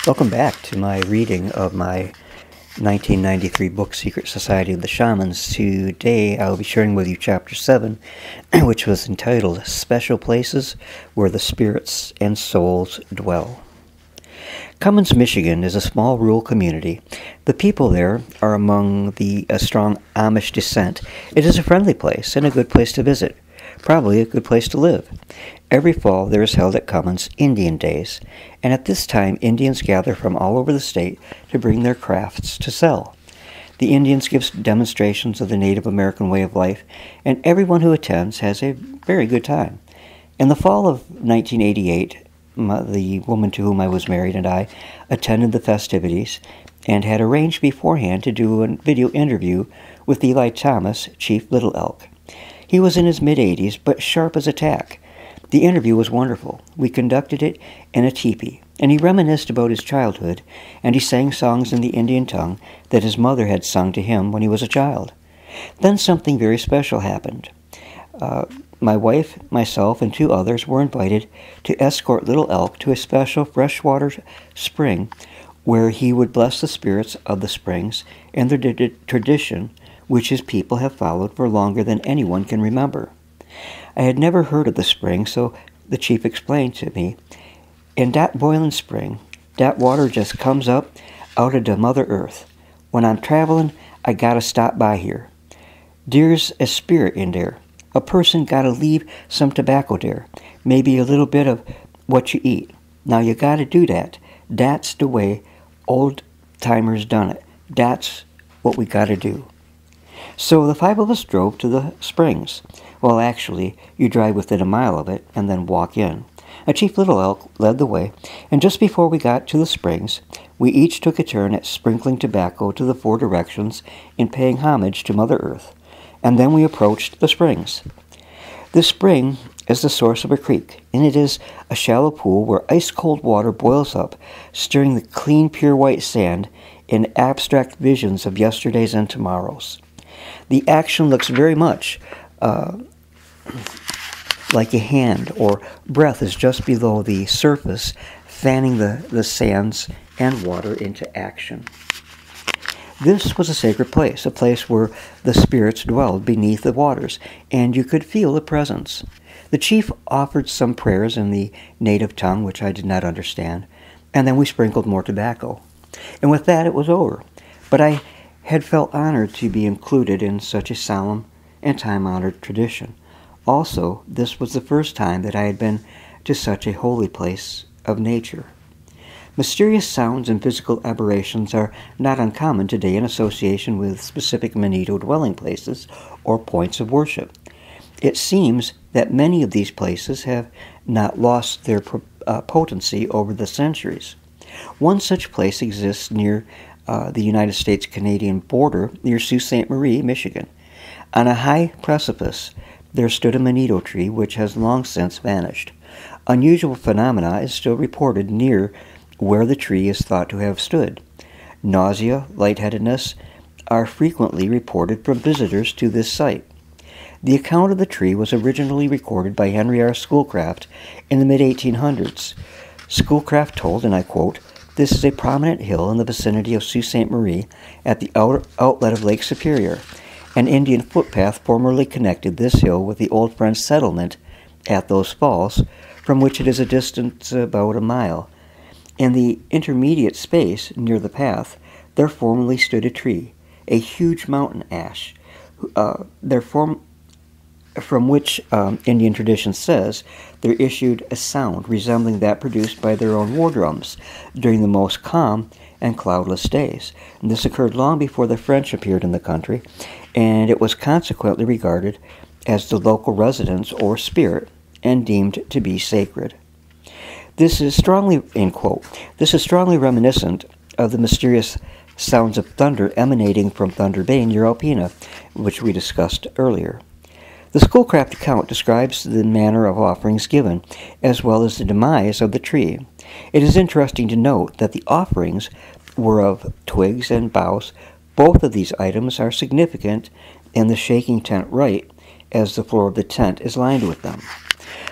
Welcome back to my reading of my 1993 book, Secret Society of the Shaman'S. Today I will be sharing with you Chapter 7, which was entitled Special Places Where the Spirits and Souls Dwell. Cummins, Michigan is a small rural community. The people there are among the strong Amish descent. It is a friendly place and a good place to visit. Probably a good place to live. Every fall there is held at Cummins Indian Days, and at this time Indians gather from all over the state to bring their crafts to sell. The Indians give demonstrations of the Native American way of life, and everyone who attends has a very good time. In the fall of 1988, the woman to whom I was married and I attended the festivities and had arranged beforehand to do a video interview with Eli Thomas, Chief Little Elk. He was in his mid-80s, but sharp as a tack. The interview was wonderful. We conducted it in a teepee, and he reminisced about his childhood, and he sang songs in the Indian tongue that his mother had sung to him when he was a child. Then something very special happened. My wife, myself, and two others were invited to escort Little Elk to a special freshwater spring where he would bless the spirits of the springs and their tradition, which his people have followed for longer than anyone can remember. I had never heard of the spring, so the chief explained to me, in that boiling spring, that water just comes up out of the Mother Earth. When I'm traveling, I gotta stop by here. There's a spirit in there. A person gotta leave some tobacco there, maybe a little bit of what you eat. Now you gotta do that. That's the way old-timers done it. That's what we gotta do. So the five of us drove to the springs. Well, actually, you drive within a mile of it and then walk in. Chief Little Elk led the way, and just before we got to the springs, we each took a turn at sprinkling tobacco to the four directions in paying homage to Mother Earth, and then we approached the springs. This spring is the source of a creek, and it is a shallow pool where ice-cold water boils up, stirring the clean, pure white sand in abstract visions of yesterdays and tomorrows. The action looks very much like a hand or breath is just below the surface, fanning the sands and water into action. This was a sacred place, a place where the spirits dwelled beneath the waters, and you could feel the presence. The chief offered some prayers in the native tongue, which I did not understand, and then we sprinkled more tobacco. And with that it was over. But I had felt honored to be included in such a solemn and time-honored tradition. Also, this was the first time that I had been to such a holy place of nature. Mysterious sounds and physical aberrations are not uncommon today in association with specific Manito dwelling places or points of worship. It seems that many of these places have not lost their potency over the centuries. One such place exists near the United States-Canadian border near Sault Ste. Marie, Michigan. On a high precipice, there stood a Manito tree which has long since vanished. Unusual phenomena is still reported near where the tree is thought to have stood. Nausea, lightheadedness are frequently reported from visitors to this site. The account of the tree was originally recorded by Henry R. Schoolcraft in the mid-1800s. Schoolcraft told, and I quote, "This is a prominent hill in the vicinity of Sault Ste. Marie at the outlet of Lake Superior. An Indian footpath formerly connected this hill with the old French settlement at those falls, from which it is a distance about a mile. In the intermediate space near the path, there formerly stood a tree, a huge mountain ash, from which Indian tradition says there issued a sound resembling that produced by their own war drums during the most calm and cloudless days. And this occurred long before the French appeared in the country, and it was consequently regarded as the local residence or spirit and deemed to be sacred. This is strongly, end quote, this is strongly reminiscent of the mysterious sounds of thunder emanating from Thunder Bay near Alpena, which we discussed earlier. The Schoolcraft account describes the manner of offerings given, as well as the demise of the tree. It is interesting to note that the offerings were of twigs and boughs. Both of these items are significant in the shaking tent rite, as the floor of the tent is lined with them.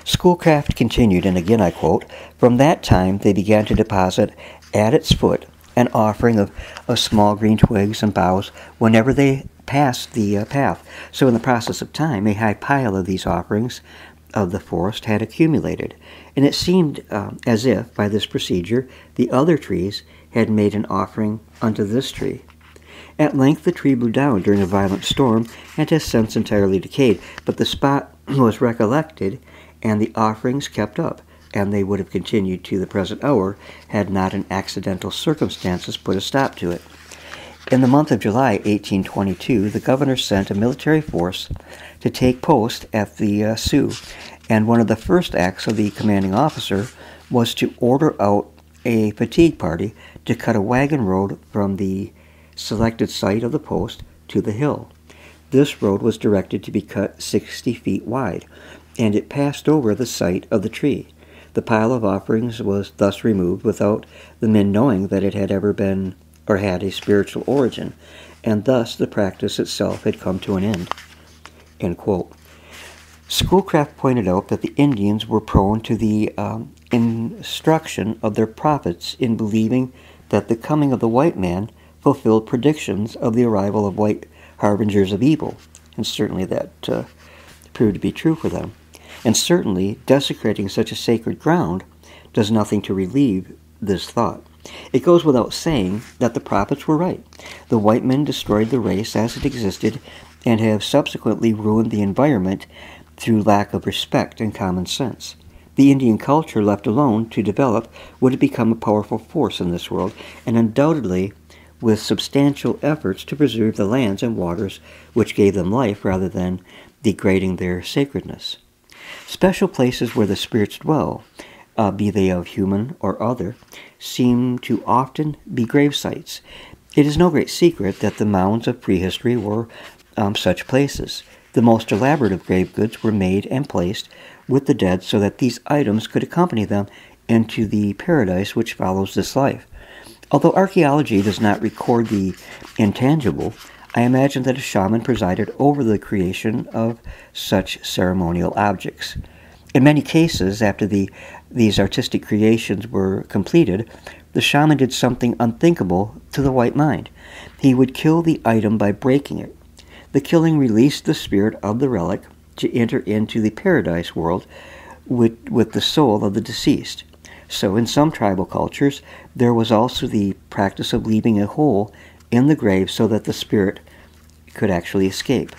Schoolcraft continued, and again I quote, "From that time they began to deposit at its foot an offering of small green twigs and boughs whenever they passed the path. So in the process of time, a high pile of these offerings of the forest had accumulated, and it seemed as if, by this procedure, the other trees had made an offering unto this tree. At length the tree blew down during a violent storm, and has since entirely decayed, but the spot was recollected, and the offerings kept up, and they would have continued to the present hour, had not an accidental circumstances put a stop to it. In the month of July 1822, the governor sent a military force to take post at the Sioux, and one of the first acts of the commanding officer was to order out a fatigue party to cut a wagon road from the selected site of the post to the hill. This road was directed to be cut 60 feet wide, and it passed over the site of the tree. The pile of offerings was thus removed without the men knowing that it had ever been or had a spiritual origin, and thus the practice itself had come to an end. End quote. Schoolcraft pointed out that the Indians were prone to the instruction of their prophets in believing that the coming of the white man fulfilled predictions of the arrival of white harbingers of evil, and certainly that proved to be true for them. And certainly desecrating such a sacred ground does nothing to relieve this thought. It goes without saying that the prophets were right. The white men destroyed the race as it existed and have subsequently ruined the environment through lack of respect and common sense. The Indian culture left alone to develop would have become a powerful force in this world, and undoubtedly with substantial efforts to preserve the lands and waters which gave them life rather than degrading their sacredness. Special places where the spirits dwell, be they of human or other, seem to often be grave sites. It is no great secret that the mounds of prehistory were such places. The most elaborate of grave goods were made and placed with the dead so that these items could accompany them into the paradise which follows this life. Although archaeology does not record the intangible, I imagine that a shaman presided over the creation of such ceremonial objects. In many cases, after these artistic creations were completed, the shaman did something unthinkable to the white mind. He would kill the item by breaking it. The killing released the spirit of the relic to enter into the paradise world with the soul of the deceased. So in some tribal cultures, there was also the practice of leaving a hole in the grave so that the spirit could actually escape.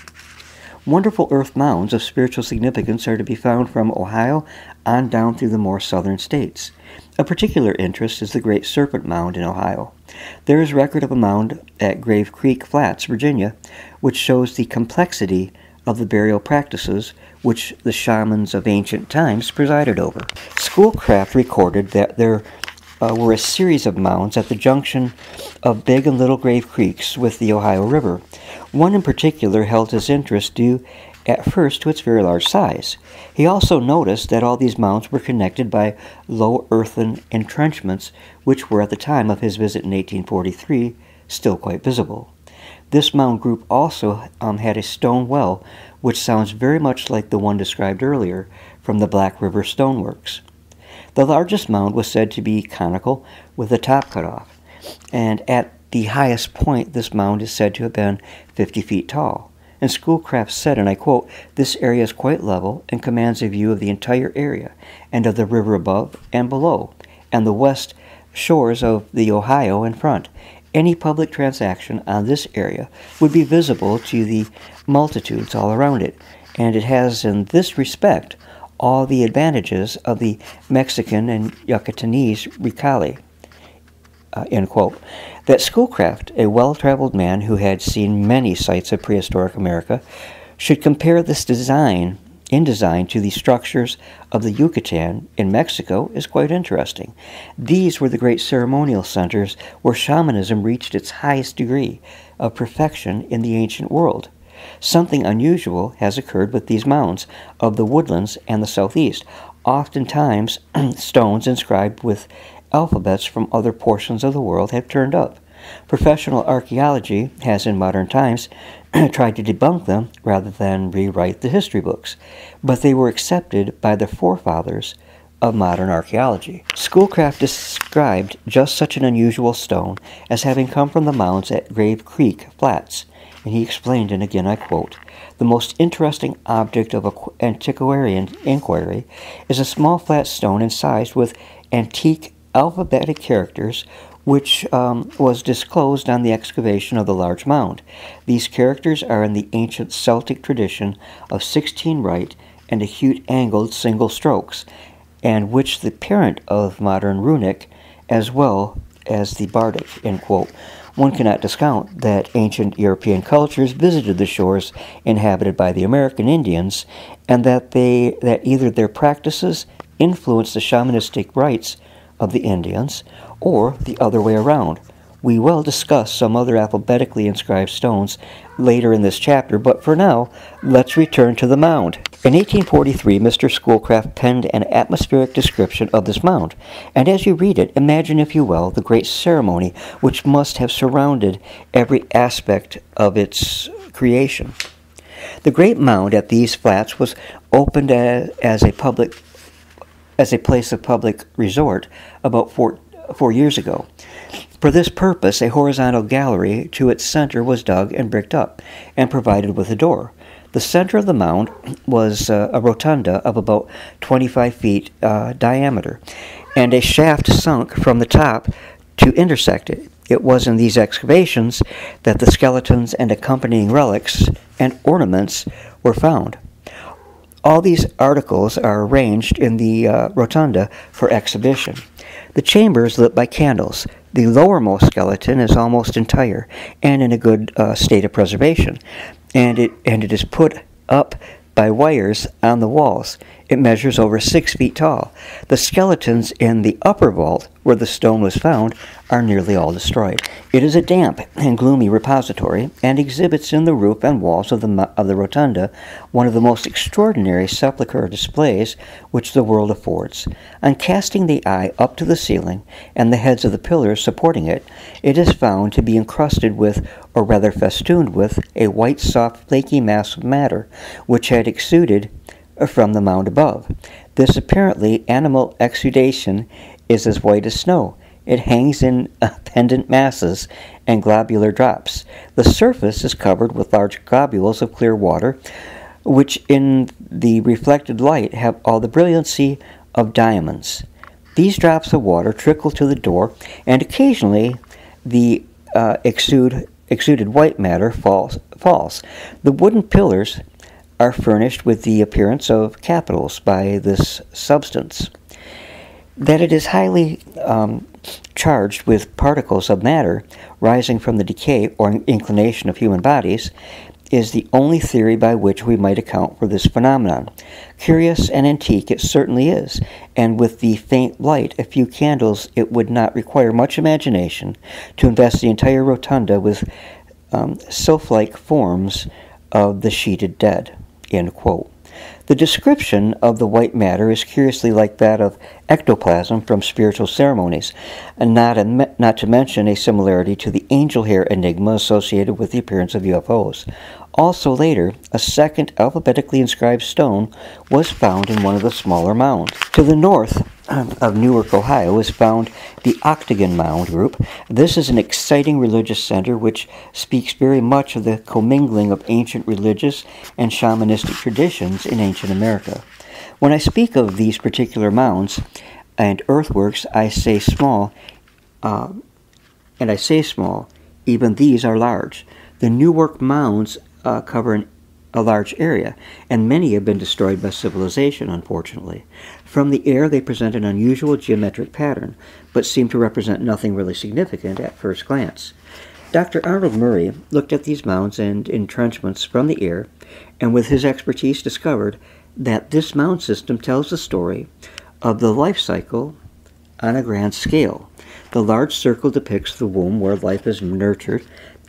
Wonderful earth mounds of spiritual significance are to be found from Ohio on down through the more southern states. Of particular interest is the Great Serpent Mound in Ohio. There is record of a mound at Grave Creek Flats, Virginia, which shows the complexity of the burial practices which the shamans of ancient times presided over. Schoolcraft recorded that there were a series of mounds at the junction of Big and Little Grave Creeks with the Ohio River. One in particular held his interest due at first to its very large size. He also noticed that all these mounds were connected by low earthen entrenchments which were at the time of his visit in 1843 still quite visible. This mound group also had a stone well, which sounds very much like the one described earlier from the Black River Stoneworks. The largest mound was said to be conical with the top cut off, and at the highest point this mound is said to have been 50 feet tall. And Schoolcraft said, and I quote, "This area is quite level and commands a view of the entire area and of the river above and below, and the west shores of the Ohio in front. Any public transaction on this area would be visible to the multitudes all around it, and it has in this respect all the advantages of the Mexican and Yucatanese recale." End quote. That Schoolcraft, a well-traveled man who had seen many sites of prehistoric America, should compare this design to the structures of the Yucatan in Mexico is quite interesting. These were the great ceremonial centers where shamanism reached its highest degree of perfection in the ancient world. Something unusual has occurred with these mounds of the woodlands and the southeast. Oftentimes, stones inscribed with alphabets from other portions of the world have turned up. Professional archaeology has in modern times tried to debunk them rather than rewrite the history books, but they were accepted by the forefathers of modern archaeology. Schoolcraft described just such an unusual stone as having come from the mounds at Grave Creek Flats, and he explained, and again I quote, "The most interesting object of antiquarian inquiry is a small flat stone incised with antique alphabetic characters which was disclosed on the excavation of the large mound. These characters are in the ancient Celtic tradition of 16 right and acute angled single strokes, and which the parent of modern runic as well as the bardic," end quote. One cannot discount that ancient European cultures visited the shores inhabited by the American Indians, and that either their practices influenced the shamanistic rites of the Indians, or the other way around. We will discuss some other alphabetically inscribed stones later in this chapter, but for now, let's return to the mound. In 1843, Mr. Schoolcraft penned an atmospheric description of this mound, and as you read it, imagine, if you will, the great ceremony which must have surrounded every aspect of its creation. The great mound at these flats was opened as a place of public resort about four years ago. For this purpose, a horizontal gallery to its center was dug and bricked up and provided with a door. The center of the mound was a rotunda of about 25 feet diameter, and a shaft sunk from the top to intersect it. It was in these excavations that the skeletons and accompanying relics and ornaments were found. All these articles are arranged in the rotunda for exhibition. The chamber is lit by candles. The lowermost skeleton is almost entire and in a good state of preservation, and it is put up by wires on the walls. It measures over 6 feet tall. The skeletons in the upper vault, where the stone was found, are nearly all destroyed. It is a damp and gloomy repository, and exhibits in the roof and walls of the rotunda one of the most extraordinary sepulchral displays which the world affords. On casting the eye up to the ceiling and the heads of the pillars supporting it, it is found to be encrusted with, or rather festooned with, a white, soft, flaky mass of matter which had exuded from the mound above. This apparently animal exudation is as white as snow. It hangs in pendant masses and globular drops. The surface is covered with large globules of clear water, which in the reflected light have all the brilliancy of diamonds. These drops of water trickle to the door, and occasionally the exuded white matter falls. The wooden pillars are furnished with the appearance of capitals by this substance. That it is highly charged with particles of matter rising from the decay or inclination of human bodies is the only theory by which we might account for this phenomenon. Curious and antique it certainly is, and with the faint light, a few candles, it would not require much imagination to invest the entire rotunda with sylph-like forms of the sheeted dead." End quote. The description of the white matter is curiously like that of ectoplasm from spiritual ceremonies, and not to mention a similarity to the angel hair enigma associated with the appearance of UFOs. Also later, a second alphabetically inscribed stone was found in one of the smaller mounds. To the north of Newark, Ohio, is found the Octagon Mound Group. This is an exciting religious center which speaks very much of the commingling of ancient religious and shamanistic traditions in ancient America. When I speak of these particular mounds and earthworks, I say small, even these are large. The Newark mounds cover a large area, and many have been destroyed by civilization, unfortunately. From the air, they present an unusual geometric pattern, but seem to represent nothing really significant at first glance. Dr. Arnold Murray looked at these mounds and entrenchments from the air, and with his expertise discovered that this mound system tells the story of the life cycle on a grand scale. The large circle depicts the womb where life is nurtured,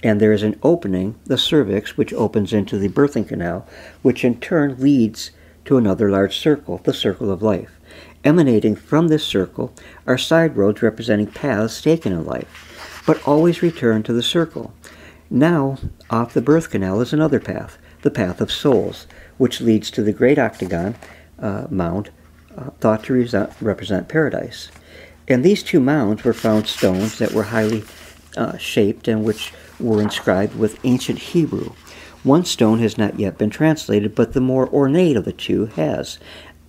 and there is an opening, the cervix, which opens into the birthing canal, which in turn leads to another large circle, the circle of life. Emanating from this circle are side roads representing paths taken in life, but always return to the circle. Now, off the birth canal is another path, the path of souls, which leads to the great octagon mound thought to represent paradise. In these two mounds were found stones that were highly shaped and which were inscribed with ancient Hebrew. One stone has not yet been translated, but the more ornate of the two has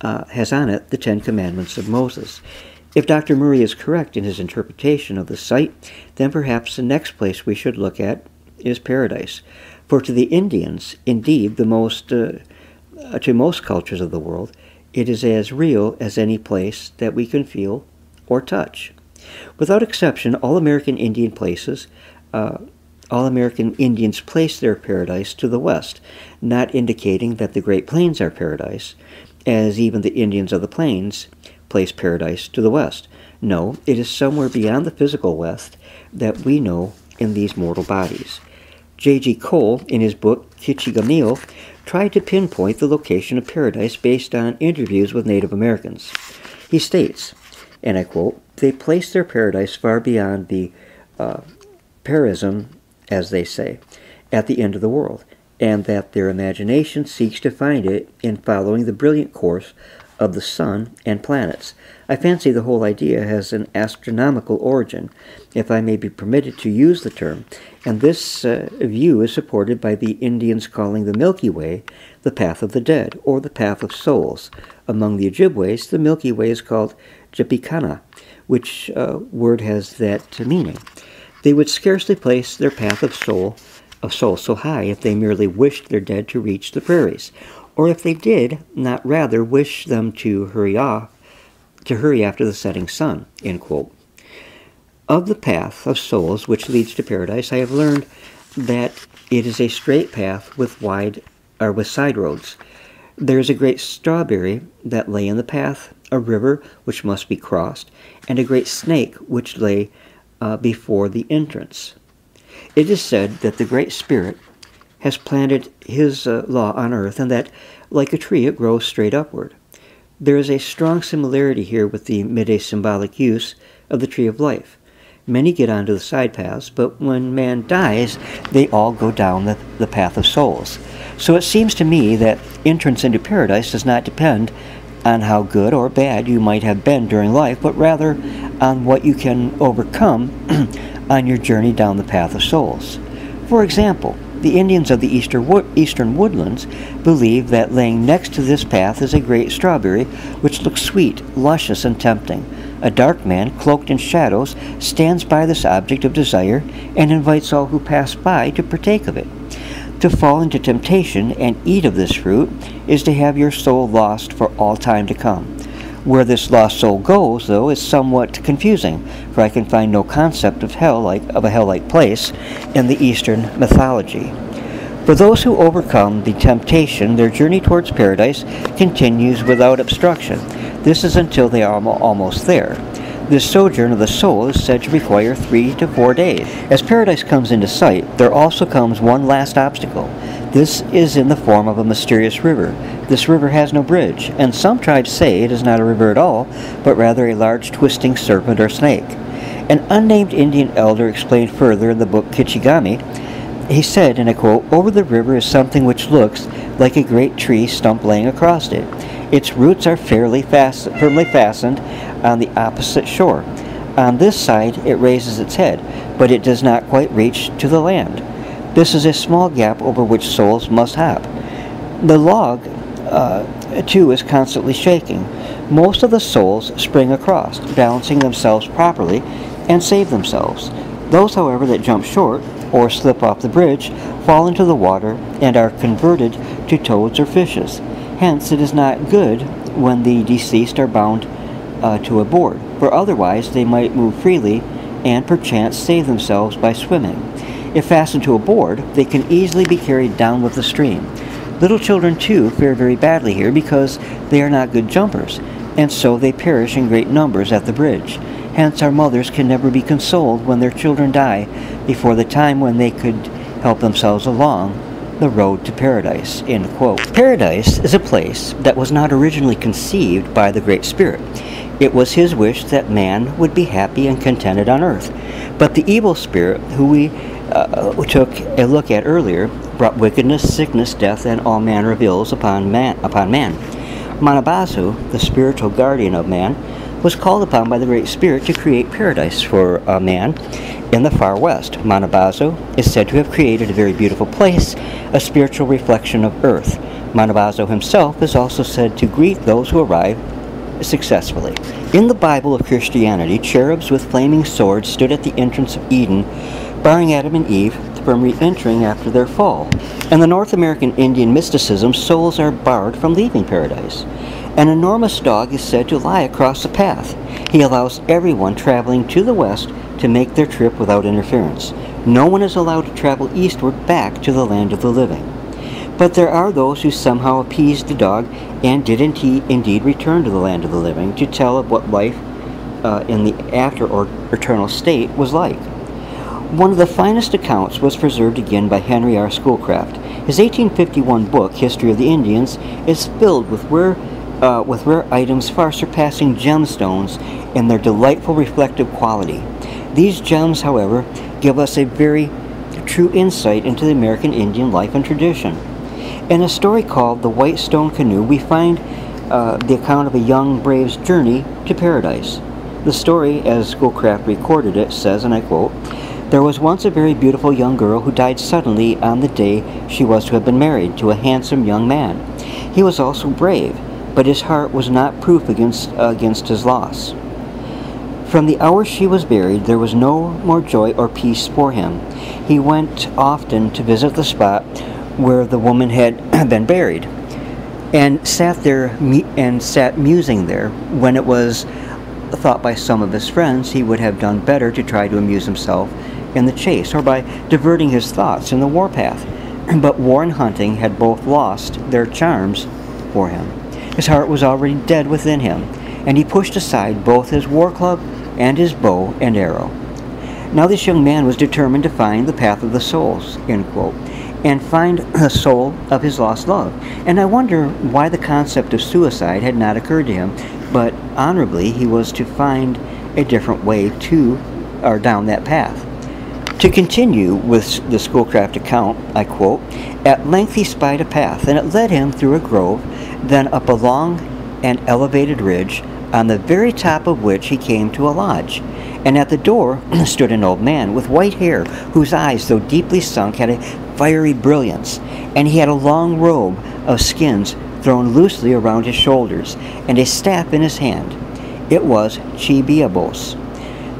on it the Ten Commandments of Moses. If Dr. Murray is correct in his interpretation of the site, then perhaps the next place we should look at is paradise. For to the Indians, indeed, to most cultures of the world, it is as real as any place that we can feel or touch. Without exception, all American Indians place their paradise to the west, not indicating that the Great Plains are paradise, as even the Indians of the Plains place paradise to the west. No, it is somewhere beyond the physical west that we know in these mortal bodies. J.G. Cole, in his book Kichigamil, tried to pinpoint the location of paradise based on interviews with Native Americans. He states, and I quote, "They place their paradise far beyond the parism, as they say, at the end of the world, and that their imagination seeks to find it in following the brilliant course of the sun and planets. I fancy the whole idea has an astronomical origin, if I may be permitted to use the term, and this view is supported by the Indians calling the Milky Way the path of the dead, or the path of souls. Among the Ojibways, the Milky Way is called Jipikana, which word has that meaning. They would scarcely place their path of soul so high if they merely wished their dead to reach the prairies, or if they did not rather wish them to hurry after the setting sun." End quote. Of the path of souls which leads to paradise, I have learned that it is a straight path with side roads. There is a great strawberry that lay in the path, a river which must be crossed, and a great snake which lay before the entrance. It is said that the Great Spirit has planted his law on earth, and that, like a tree, it grows straight upward. There is a strong similarity here with the midday symbolic use of the tree of life. Many get onto the side paths, but when man dies, they all go down the path of souls. So it seems to me that entrance into paradise does not depend on how good or bad you might have been during life, but rather on what you can overcome on your journey down the path of souls. For example, the Indians of the eastern woodlands believe that laying next to this path is a great strawberry which looks sweet, luscious, and tempting. A dark man, cloaked in shadows, stands by this object of desire and invites all who pass by to partake of it. To fall into temptation and eat of this fruit is to have your soul lost for all time to come. Where this lost soul goes, though, is somewhat confusing, for I can find no concept of a hell-like place in the Eastern mythology. For those who overcome the temptation, their journey towards paradise continues without obstruction. This is until they are almost there. This sojourn of the soul is said to require 3 to 4 days. As paradise comes into sight, there also comes one last obstacle. This is in the form of a mysterious river. This river has no bridge, and some tribes say it is not a river at all, but rather a large twisting serpent or snake. An unnamed Indian elder explained further in the book Kichigami. He said, and I quote, "Over the river is something which looks like a great tree stump laying across it. Its roots are firmly fastened on the opposite shore. On this side it raises its head, but it does not quite reach to the land. This is a small gap over which souls must hop. The log, too, is constantly shaking. Most of the souls spring across, balancing themselves properly, and save themselves. Those, however, that jump short or slip off the bridge fall into the water and are converted to toads or fishes. Hence, it is not good when the deceased are bound to a board, for otherwise they might move freely and perchance save themselves by swimming. If fastened to a board, they can easily be carried down with the stream. Little children, too, fare very badly here because they are not good jumpers, and so they perish in great numbers at the bridge. Hence, our mothers can never be consoled when their children die before the time when they could help themselves along the road to paradise." End quote. Paradise is a place that was not originally conceived by the Great Spirit. It was his wish that man would be happy and contented on earth. But the evil spirit, who we took a look at earlier, brought wickedness, sickness, death, and all manner of ills upon man. Manabazu, the spiritual guardian of man, was called upon by the Great Spirit to create paradise for man in the far west. Manabazu is said to have created a very beautiful place, a spiritual reflection of earth. Manabazu himself is also said to greet those who arrive successfully. In the Bible of Christianity, cherubs with flaming swords stood at the entrance of Eden, barring Adam and Eve from re-entering after their fall. In the North American Indian mysticism, souls are barred from leaving paradise. An enormous dog is said to lie across the path. He allows everyone traveling to the west to make their trip without interference. No one is allowed to travel eastward back to the land of the living. But there are those who somehow appeased the dog and did indeed return to the land of the living to tell of what life in the after or eternal state was like. One of the finest accounts was preserved again by Henry R. Schoolcraft. His 1851 book, History of the Indians, is filled with rare items far surpassing gemstones in their delightful reflective quality. These gems, however, give us a very true insight into the American Indian life and tradition. In a story called The White Stone Canoe, we find the account of a young brave's journey to paradise. The story, as Schoolcraft recorded it, says, and I quote, "There was once a very beautiful young girl who died suddenly on the day she was to have been married to a handsome young man. He was also brave, but his heart was not proof against his loss. From the hour she was buried, there was no more joy or peace for him. He went often to visit the spot where the woman had been buried, and sat musing there. When it was thought by some of his friends he would have done better to try to amuse himself in the chase, or by diverting his thoughts in the warpath. But war and hunting had both lost their charms for him. His heart was already dead within him, and he pushed aside both his war club and his bow and arrow. Now this young man was determined to find the path of the souls," end quote, and find the soul of his lost love. And I wonder why the concept of suicide had not occurred to him, but honorably he was to find a different way to or down that path. To continue with the Schoolcraft account, I quote, "At length he spied a path, and it led him through a grove, then up a long and elevated ridge, on the very top of which he came to a lodge. And at the door stood an old man with white hair, whose eyes, though deeply sunk, had a fiery brilliance, and he had a long robe of skins thrown loosely around his shoulders, and a staff in his hand. It was Chibiabos.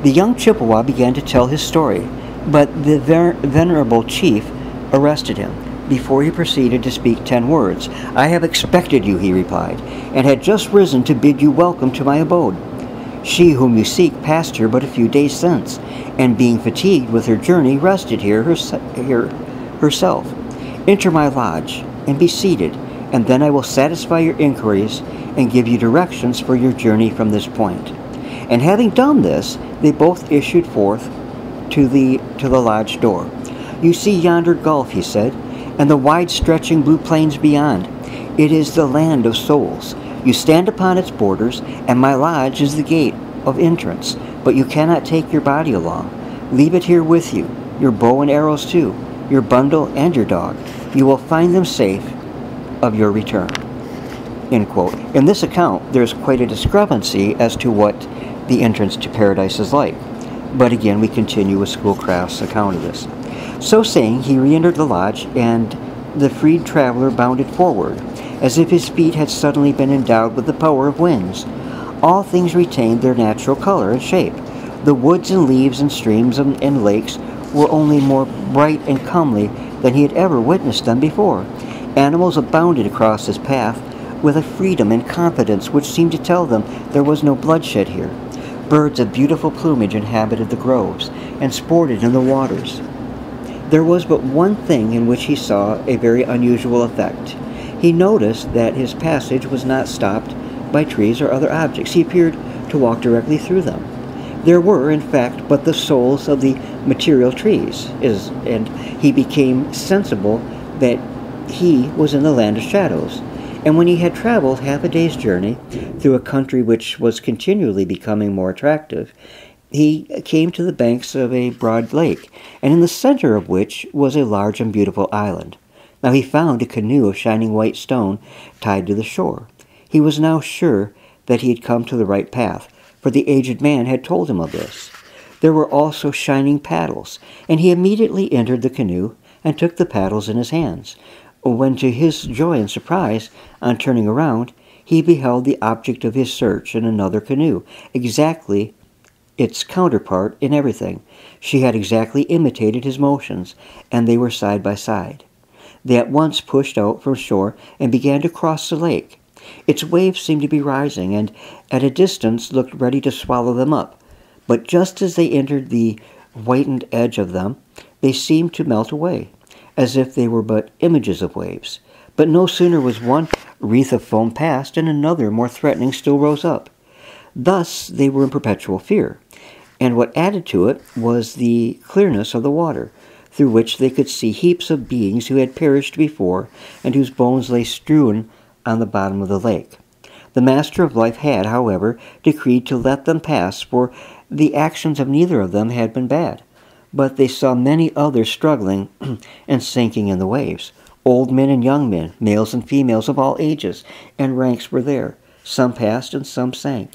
The young Chippewa began to tell his story, but the venerable chief arrested him before he proceeded to speak 10 words. "I have expected you," he replied, "and had just risen to bid you welcome to my abode. She whom you seek passed here but a few days since, and being fatigued with her journey, rested here herself. Enter my lodge, and be seated, and then I will satisfy your inquiries and give you directions for your journey from this point." And having done this, they both issued forth to the lodge door. "You see yonder gulf," he said, "and the wide-stretching blue plains beyond. It is the land of souls. You stand upon its borders, and my lodge is the gate of entrance, but you cannot take your body along. Leave it here with you, your bow and arrows too, your bundle and your dog. You will find them safe of your return." End quote. In this account, there's quite a discrepancy as to what the entrance to paradise is like. But again, we continue with Schoolcraft's account of this. "So saying, he re-entered the lodge, and the freed traveler bounded forward, as if his feet had suddenly been endowed with the power of wings. All things retained their natural color and shape. The woods and leaves and streams and lakes were only more bright and comely than he had ever witnessed them before. Animals abounded across his path with a freedom and confidence which seemed to tell them there was no bloodshed here. Birds of beautiful plumage inhabited the groves and sported in the waters. There was but one thing in which he saw a very unusual effect. He noticed that his passage was not stopped by trees or other objects. He appeared to walk directly through them. There were, in fact, but the souls of the material trees, and he became sensible that he was in the land of shadows. And when he had traveled half a day's journey through a country which was continually becoming more attractive, he came to the banks of a broad lake, and in the center of which was a large and beautiful island. Now he found a canoe of shining white stone tied to the shore. He was now sure that he had come to the right path, for the aged man had told him of this. There were also shining paddles, and he immediately entered the canoe and took the paddles in his hands, when to his joy and surprise, on turning around, he beheld the object of his search in another canoe, exactly its counterpart in everything. She had exactly imitated his motions, and they were side by side. They at once pushed out from shore and began to cross the lake. Its waves seemed to be rising, and at a distance looked ready to swallow them up. But just as they entered the whitened edge of them, they seemed to melt away, as if they were but images of waves. But no sooner was one wreath of foam past, and another, more threatening, still rose up. Thus they were in perpetual fear, and what added to it was the clearness of the water, through which they could see heaps of beings who had perished before, and whose bones lay strewn on the bottom of the lake. The Master of Life had, however, decreed to let them pass, for the actions of neither of them had been bad. But they saw many others struggling and sinking in the waves. Old men and young men, males and females of all ages and ranks were there. Some passed and some sank.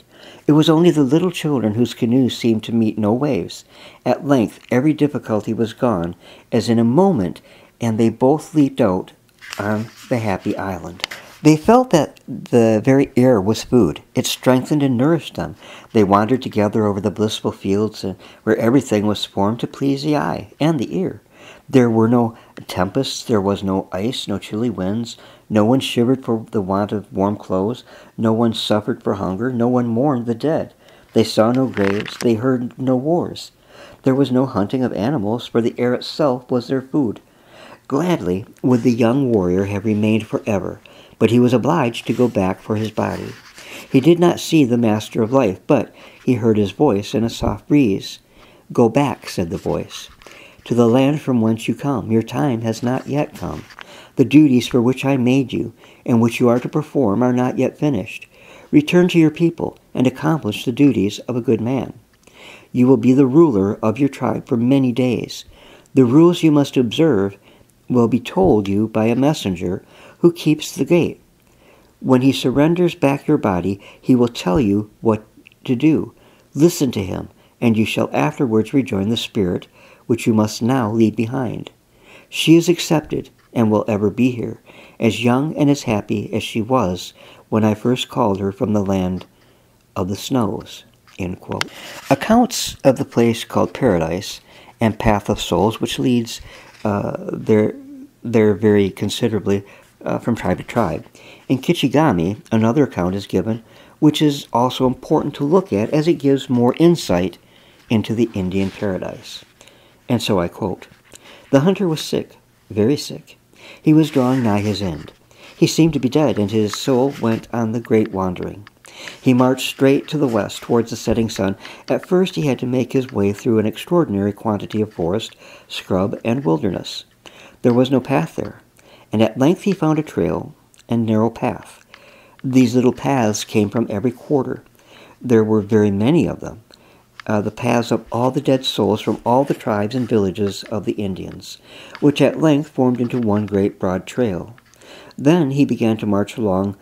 It was only the little children whose canoes seemed to meet no waves. At length every difficulty was gone, as in a moment, and they both leaped out on the happy island. They felt that the very air was food. It strengthened and nourished them. They wandered together over the blissful fields, where everything was formed to please the eye and the ear. There were no tempests, there was no ice, no chilly winds. No one shivered for the want of warm clothes. No one suffered for hunger. No one mourned the dead. They saw no graves. They heard no wars. There was no hunting of animals, for the air itself was their food. Gladly would the young warrior have remained forever, but he was obliged to go back for his body. He did not see the Master of Life, but he heard his voice in a soft breeze. "Go back," said the voice, "to the land from whence you come. Your time has not yet come. The duties for which I made you, and which you are to perform, are not yet finished. Return to your people, and accomplish the duties of a good man. You will be the ruler of your tribe for many days. The rules you must observe will be told you by a messenger who keeps the gate. When he surrenders back your body, he will tell you what to do. Listen to him, and you shall afterwards rejoin the spirit, which you must now leave behind. She is accepted, and will ever be here, as young and as happy as she was when I first called her from the land of the snows." End quote. Accounts of the place called Paradise and Path of Souls, which leads there vary considerably from tribe to tribe. In Kichigami, another account is given, which is also important to look at, as it gives more insight into the Indian paradise. And so I quote, "The hunter was sick, very sick. He was drawing nigh his end. He seemed to be dead, and his soul went on the great wandering. He marched straight to the west towards the setting sun. At first he had to make his way through an extraordinary quantity of forest, scrub, and wilderness. There was no path there, and at length he found a trail and narrow path. These little paths came from every quarter. There were very many of them, the paths of all the dead souls from all the tribes and villages of the Indians, which at length formed into one great broad trail. Then he began to march along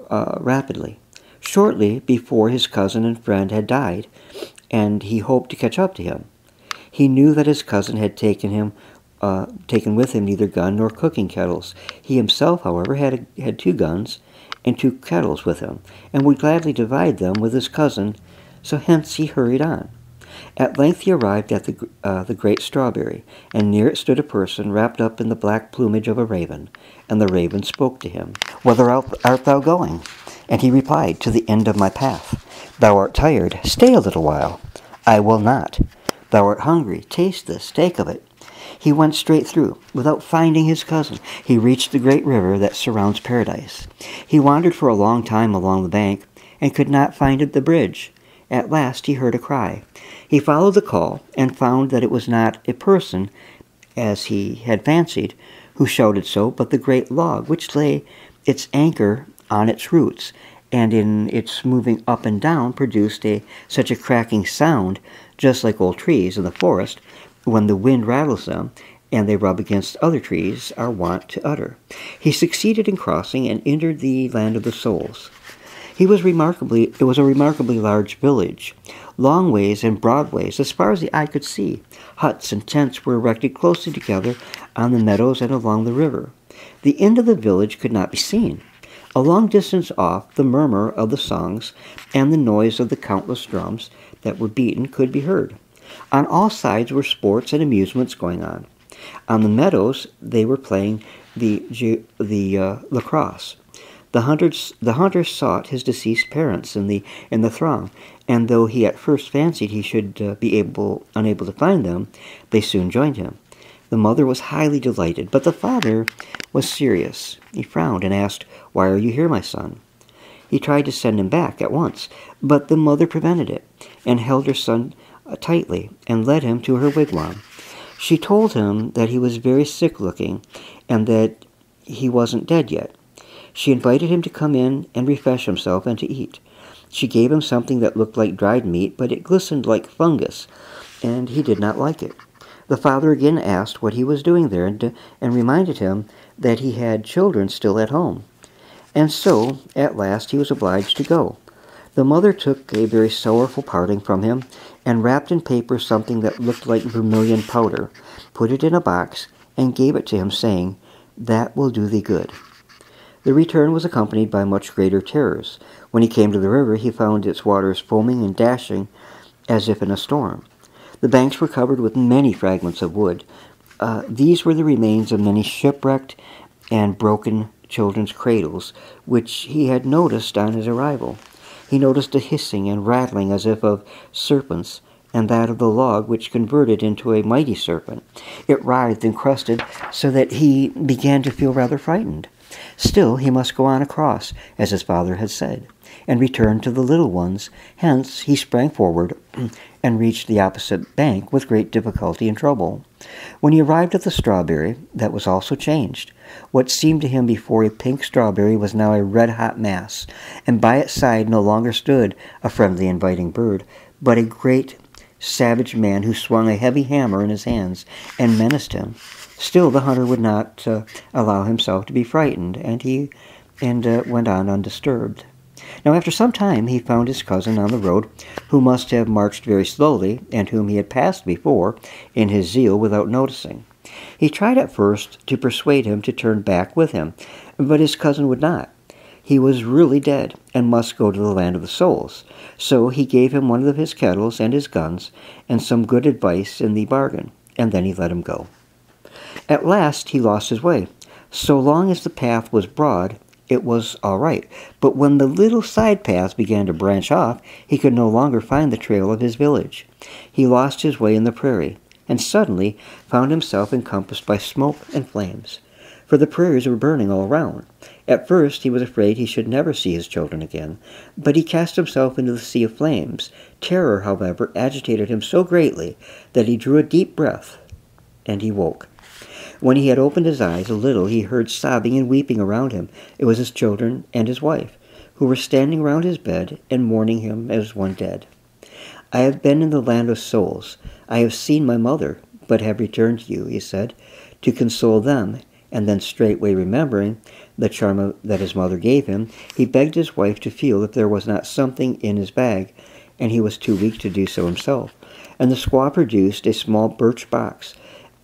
rapidly. Shortly before, his cousin and friend had died, and he hoped to catch up to him. He knew that his cousin had taken with him neither gun nor cooking kettles. He himself, however, had 2 guns and 2 kettles with him, and would gladly divide them with his cousin, so hence he hurried on. At length he arrived at the great strawberry, and near it stood a person wrapped up in the black plumage of a raven, and the raven spoke to him. 'Whither art thou going?' And he replied, 'To the end of my path.' 'Thou art tired, stay a little while.' 'I will not.' 'Thou art hungry, taste this, take of it.' He went straight through, without finding his cousin. He reached the great river that surrounds Paradise. He wandered for a long time along the bank, and could not find the bridge. At last he heard a cry. He followed the call, and found that it was not a person, as he had fancied, who shouted so, but the great log, which lay its anchor on its roots, and in its moving up and down produced such a cracking sound, just like old trees in the forest, when the wind rattles them, and they rub against other trees, are wont to utter. He succeeded in crossing, and entered the land of the souls. It was a remarkably large village. Long ways and broad ways, as far as the eye could see, huts and tents were erected closely together on the meadows and along the river. The end of the village could not be seen. A long distance off, the murmur of the songs and the noise of the countless drums that were beaten could be heard. On all sides were sports and amusements going on. On the meadows, they were playing the lacrosse. The hunter sought his deceased parents in the throng, and though he at first fancied he should be unable to find them, they soon joined him. The mother was highly delighted, but the father was serious. He frowned and asked, "Why are you here, my son?" He tried to send him back at once, but the mother prevented it, and held her son tightly, and led him to her wigwam. She told him that he was very sick-looking, and that he wasn't dead yet. She invited him to come in and refresh himself and to eat. She gave him something that looked like dried meat, but it glistened like fungus, and he did not like it. The father again asked what he was doing there, and reminded him that he had children still at home. And so, at last, he was obliged to go. The mother took a very sorrowful parting from him, and wrapped in paper something that looked like vermilion powder, put it in a box, and gave it to him, saying, "That will do thee good." The return was accompanied by much greater terrors. When he came to the river, he found its waters foaming and dashing as if in a storm. The banks were covered with many fragments of wood. These were the remains of many shipwrecked and broken children's cradles, which he had noticed on his arrival. He noticed a hissing and rattling as if of serpents, and that of the log which converted into a mighty serpent. It writhed and crusted so that he began to feel rather frightened. Still, he must go on across, as his father had said, and return to the little ones. Hence, he sprang forward and reached the opposite bank with great difficulty and trouble. When he arrived at the strawberry, that was also changed. What seemed to him before a pink strawberry was now a red-hot mass, and by its side no longer stood a friendly, inviting bird, but a great, savage man who swung a heavy hammer in his hands and menaced him. Still, the hunter would not allow himself to be frightened, and went on undisturbed. Now, after some time, he found his cousin on the road, who must have marched very slowly, and whom he had passed before, in his zeal, without noticing. He tried at first to persuade him to turn back with him, but his cousin would not. He was really dead, and must go to the land of the souls. So he gave him one of his kettles and his guns, and some good advice in the bargain, and then he let him go. At last he lost his way. So long as the path was broad, it was all right, but when the little side paths began to branch off, he could no longer find the trail of his village. He lost his way in the prairie, and suddenly found himself encompassed by smoke and flames, for the prairies were burning all around. At first he was afraid he should never see his children again, but he cast himself into the sea of flames. Terror, however, agitated him so greatly that he drew a deep breath, and he woke. When he had opened his eyes a little, he heard sobbing and weeping around him. It was his children and his wife, who were standing round his bed and mourning him as one dead. "I have been in the land of souls. I have seen my mother, but have returned to you," he said, to console them, and then straightway remembering the charm that his mother gave him, he begged his wife to feel if there was not something in his bag, and he was too weak to do so himself. And the squaw produced a small birch box,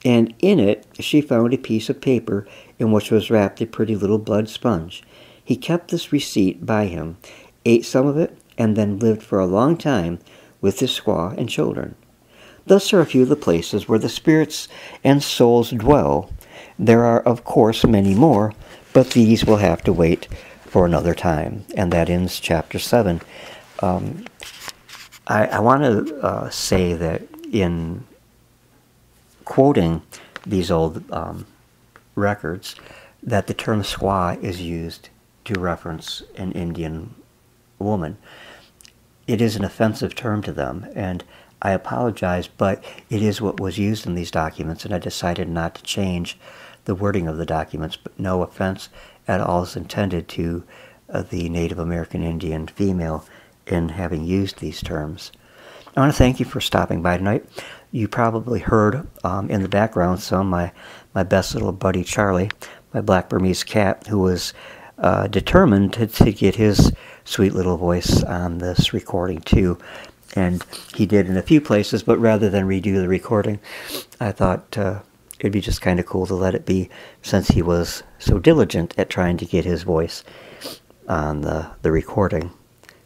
and in it she found a piece of paper in which was wrapped a pretty little blood sponge. He kept this receipt by him, ate some of it, and then lived for a long time with his squaw and children. Thus are a few of the places where the spirits and souls dwell. There are, of course, many more, but these will have to wait for another time. And that ends Chapter 7. I want to say that in quoting these old records, that the term squaw is used to reference an Indian woman. It is an offensive term to them, and I apologize, but it is what was used in these documents, and I decided not to change the wording of the documents, but no offense at all is intended to the Native American Indian female in having used these terms. I want to thank you for stopping by tonight. You probably heard in the background my best little buddy Charlie, my black Burmese cat, who was determined to get his sweet little voice on this recording too. And he did in a few places, but rather than redo the recording, I thought it'd be just kind of cool to let it be, since he was so diligent at trying to get his voice on the recording.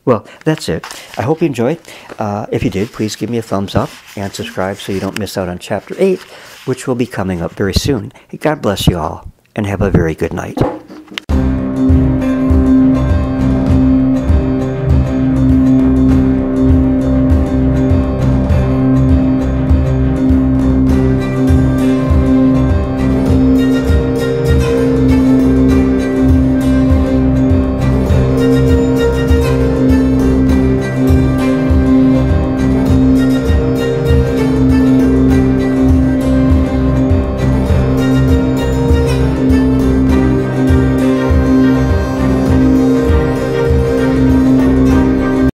Well, that's it. I hope you enjoyed. If you did, please give me a thumbs up and subscribe so you don't miss out on Chapter 8, which will be coming up very soon. God bless you all, and have a very good night.